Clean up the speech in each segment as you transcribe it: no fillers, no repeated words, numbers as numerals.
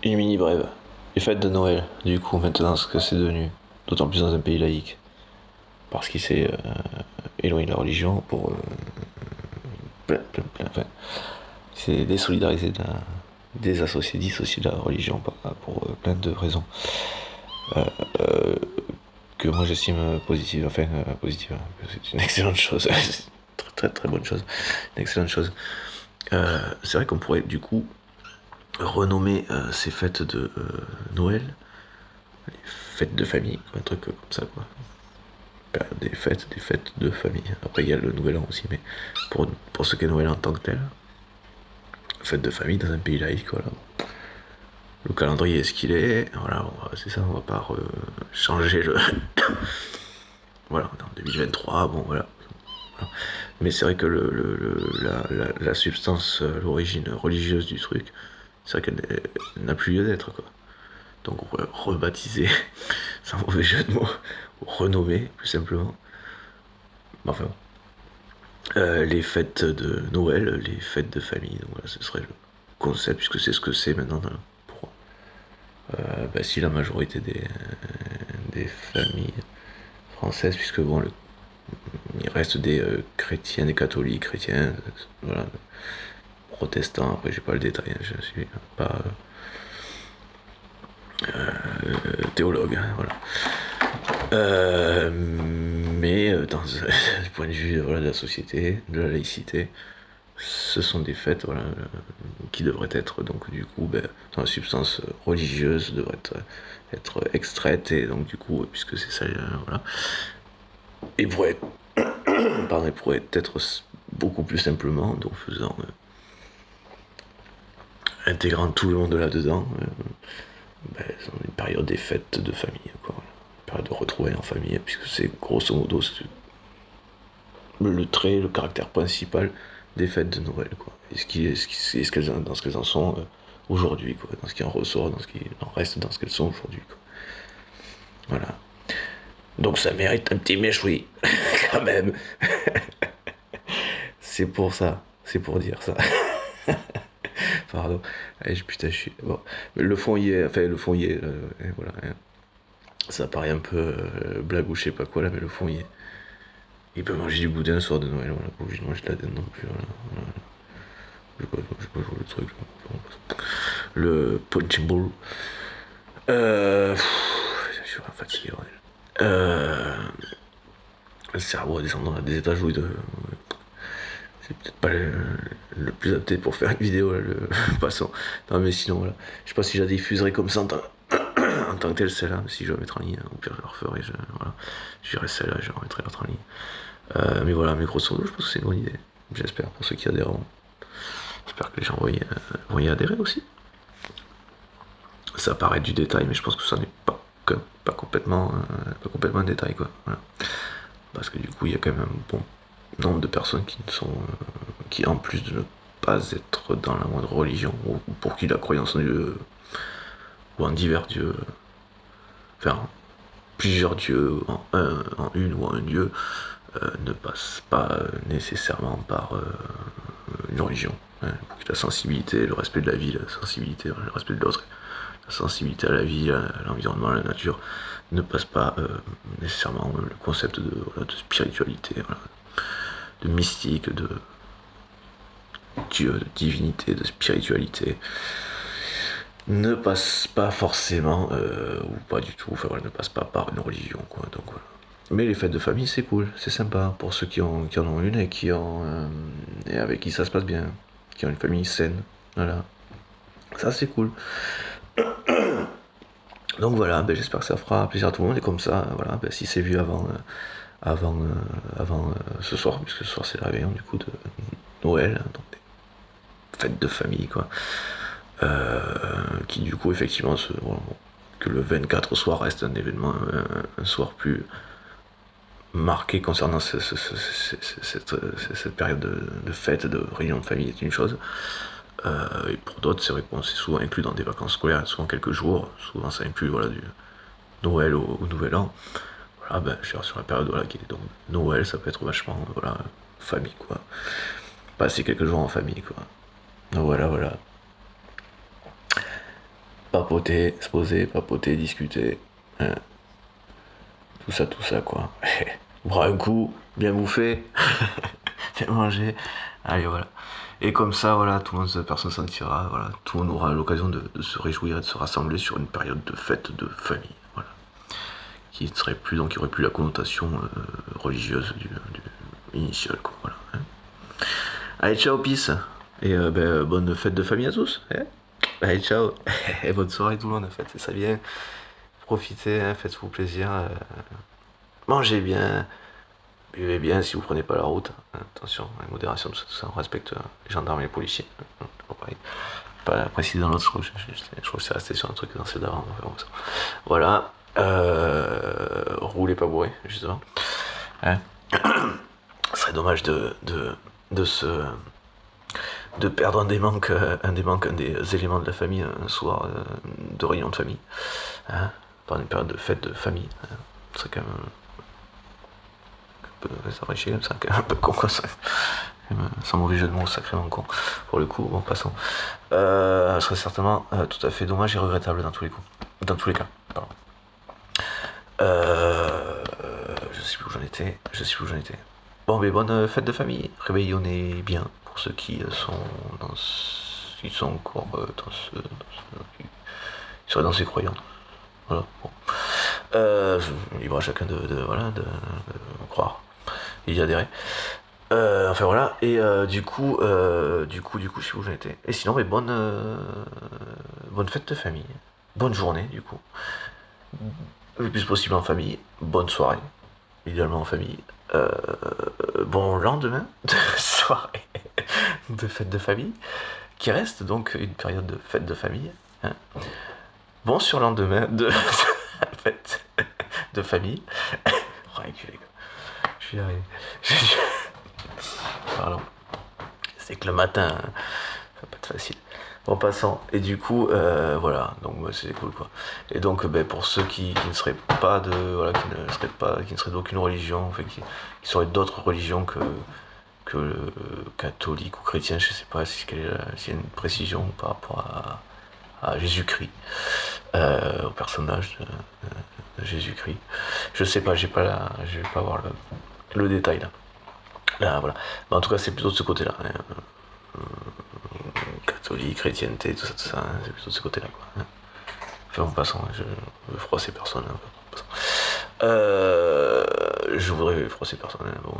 une mini brève. Les fêtes de Noël, du coup, maintenant, ce que c'est devenu, d'autant plus dans un pays laïque, parce qu'il s'est éloigné de la religion pour enfin, c'est désolidarisé, désassocié, dissocié de la religion pour plein de raisons que moi j'estime positives, positive, c'est une excellente chose, c'est une très très bonne chose, une excellente chose. C'est vrai qu'on pourrait du coup renommer ces fêtes de Noël les fêtes de famille, un truc comme ça quoi. Des fêtes de famille. Après il y a le Nouvel An aussi, mais pour ce qu'est Noël en tant que tel, fête de famille dans un pays laïque, voilà. Le calendrier est ce qu'il est, voilà, c'est ça, on va pas changer le. Voilà, en 2023, bon voilà. Mais c'est vrai que la substance, l'origine religieuse du truc, c'est vrai qu'elle n'a plus lieu d'être, quoi. Donc on pourrait rebaptiser, sans mauvais jeu de mots, ou renommer, plus simplement. Enfin, les fêtes de Noël, les fêtes de famille, donc voilà, ce serait le concept, puisque c'est ce que c'est maintenant pour si la majorité des familles françaises, puisque bon, il reste des chrétiens, des catholiques, chrétiens, voilà, protestants, après j'ai pas le détail, hein, je suis pas théologue, hein, voilà. Mais du point de vue voilà, de la société, de la laïcité, ce sont des fêtes voilà, qui devraient être donc du coup dans la substance religieuse devrait être extraite et donc du coup puisque c'est ça voilà et pourrait pardon, pourrait être beaucoup plus simplement donc faisant intégrant tout le monde là-dedans une période des fêtes de famille quoi, voilà. Une période de retrouvailles en famille puisque c'est grosso modo le trait, le caractère principal des fêtes de Noël, quoi. Et dans ce qu'elles en sont aujourd'hui, quoi. Dans ce qui en ressort, dans ce qui en reste, dans ce qu'elles sont aujourd'hui, quoi. Voilà. Donc ça mérite un petit méchoui, quand même. C'est pour ça, c'est pour dire ça. Pardon. Allez, putain, je suis. Bon. Mais le fond y est, enfin, le fond y est, et voilà. Hein. Ça paraît un peu blague ou je sais pas quoi là, mais le fond y est. Il peut manger du boudin le soir de Noël, voilà. Pas obligé de manger de la dinde non plus, voilà. Je sais pas jouer le truc. Le punching ball. Je suis fatigué, ouais. Le cerveau descend dans des étages où c'est peut-être pas le plus adapté pour faire une vidéo, là, le passant. Non, mais sinon, voilà. Je sais pas si je la diffuserai comme ça en tant que telle, celle-là. Si je vais la mettre en ligne, au pire, je la referai. Voilà. J'irai celle-là, je remettrai l'autre en ligne. Mais voilà, mais grosso modo, je pense que c'est une bonne idée. J'espère, pour ceux qui adhèrent. J'espère que les gens vont y adhérer aussi. Ça paraît du détail, mais je pense que ça n'est pas complètement un détail, quoi. Voilà. Parce que du coup, il y a quand même un bon nombre de personnes qui en plus de ne pas être dans la moindre religion, ou pour qui la croyance en Dieu, ou en divers dieux, enfin, plusieurs dieux en une ou en un dieu, ne passe pas nécessairement par une religion. Hein, pour que la sensibilité, le respect de la vie, la sensibilité, le respect de l'autre, la sensibilité à la vie, à l'environnement, à la nature, ne passe pas nécessairement le concept de spiritualité, voilà, de mystique, de Dieu, de divinité, de spiritualité, ne passe pas forcément, ou pas du tout, enfin voilà, ne passe pas par une religion, quoi. Donc voilà. Mais les fêtes de famille, c'est cool, c'est sympa pour ceux qui en ont une et et avec qui ça se passe bien, qui ont une famille saine, voilà. Ça c'est cool. Donc voilà, j'espère que ça fera plaisir à tout le monde et comme ça, voilà, si c'est vu avant ce soir, puisque ce soir c'est le réveillon du coup de Noël, donc des fêtes de famille quoi, qui du coup effectivement voilà, que le 24 au soir reste un événement, un soir plus marqué concernant cette période de fête, de réunion de famille est une chose. Et pour d'autres, c'est vrai que c'est souvent inclus dans des vacances scolaires, souvent quelques jours, souvent ça inclut voilà, du Noël au Nouvel An. Voilà, je suis sur la période voilà, qui est donc Noël, ça peut être vachement voilà, famille quoi. Passer quelques jours en famille quoi. Donc voilà. papoter, se poser, papoter, discuter. Hein. Tout ça, quoi. Boire un coup, bien bouffer, bien manger. Allez, voilà. Et comme ça, voilà, tout le monde, personne s'en tirera. Voilà, tout le monde aura l'occasion de se réjouir et de se rassembler sur une période de fête de famille. Voilà. Qui serait plus, donc, qui aurait plus la connotation religieuse du initial, quoi. Voilà. Hein. Allez, ciao, peace. Et bonne fête de famille à tous. Hein. Allez, ciao. Et bonne soirée tout le monde, fêtez ça bien. Profitez, hein, faites-vous plaisir. Mangez bien. Buvez bien si vous prenez pas la route. Hein. Attention, avec modération, tout ça. On respecte les gendarmes et les policiers. Pas précisé dans l'autre, je crois que c'est resté sur un truc dans celle d'avant. Voilà. Roulez pas bourré, justement. Hein. Ce serait dommage de perdre un des éléments de la famille un soir de réunion de famille, hein, pendant une période de fête de famille. Hein. Ce serait quand même ça ferait chier comme ça, quand même un peu con quoi, ça. Sans mauvais jeu de mots, sacrément con. Pour le coup, bon, passons. Ce serait certainement tout à fait dommage et regrettable dans tous les coups. Dans tous les cas, pardon. Je sais plus où j'en étais. Bon, mais bonne fête de famille. Réveillonnez bien pour ceux qui sont qui sont encore qui seraient dans ces croyances. Voilà. Bon. Libre à chacun de croire et d'y adhérer. Enfin voilà. Et du coup, je sais où j'en étais. Et sinon, mais bonne fête de famille. Bonne journée, du coup. Le plus possible en famille. Bonne soirée. Idéalement en famille. Bon lendemain de soirée de fête de famille, qui reste donc une période de fête de famille. Hein. Bon surlendemain de fête de famille. Oh, reculé, quoi. Je suis arrivé. Pardon. C'est que le matin, ça va pas être facile. En passant, et du coup, voilà, donc c'est cool quoi. Et donc, pour ceux qui ne seraient pas de, voilà, qui ne seraient d'aucune religion, enfin, qui seraient d'autres religions que le catholique ou chrétien, je sais pas s'il y a une précision par rapport à Jésus-Christ, au personnage de Jésus-Christ. Je sais pas, je vais pas voir le détail là. Là, voilà. Mais en tout cas, c'est plutôt de ce côté-là. Hein. Catholique, chrétienté, tout ça, hein, c'est plutôt de ce côté-là, quoi. Hein. Enfin, en passant, je veux froisser personne. Hein, je voudrais froisser personne. Hein, bon,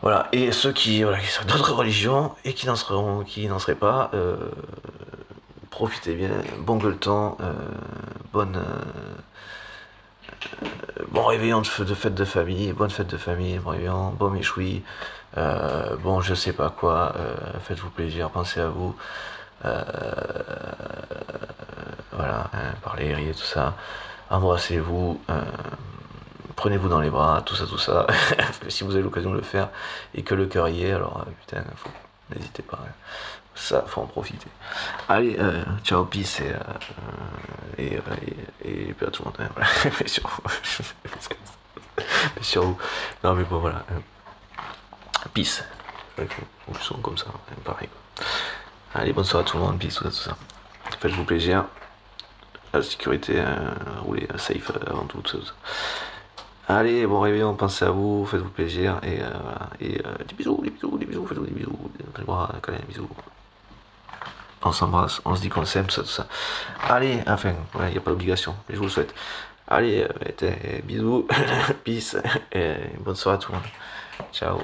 voilà. Et ceux qui seraient d'autres religions et qui n'en seraient pas, profitez bien, bon gueuleton, bon réveillon de fête de famille, bonne fête de famille, bon réveillon, bon méchoui, bon je sais pas quoi, faites-vous plaisir, pensez à vous, voilà, hein, parlez, riez, tout ça, embrassez-vous, prenez-vous dans les bras, tout ça, si vous avez l'occasion de le faire, et que le cœur y est, alors putain, n'hésitez pas, hein. Ça, faut en profiter. Allez, ciao, peace, et puis à tout le monde, hein, voilà. sur vous. Non, mais bon, voilà. Peace. Ou son comme ça, hein, pareil. Allez, bonne soirée à tout le monde, peace, tout ça. Faites-vous plaisir. La sécurité, roulez safe avant tout, tout ça. Allez, bon réveillon, pensez à vous, faites-vous plaisir, et voilà. Et des bisous, faites-vous des bisous, des bisous. On s'embrasse, on se dit qu'on s'aime, tout ça. Allez, enfin, il n'y a pas d'obligation, mais je vous le souhaite. Allez, bisous, peace, et bonne soirée à tout le monde. Ciao.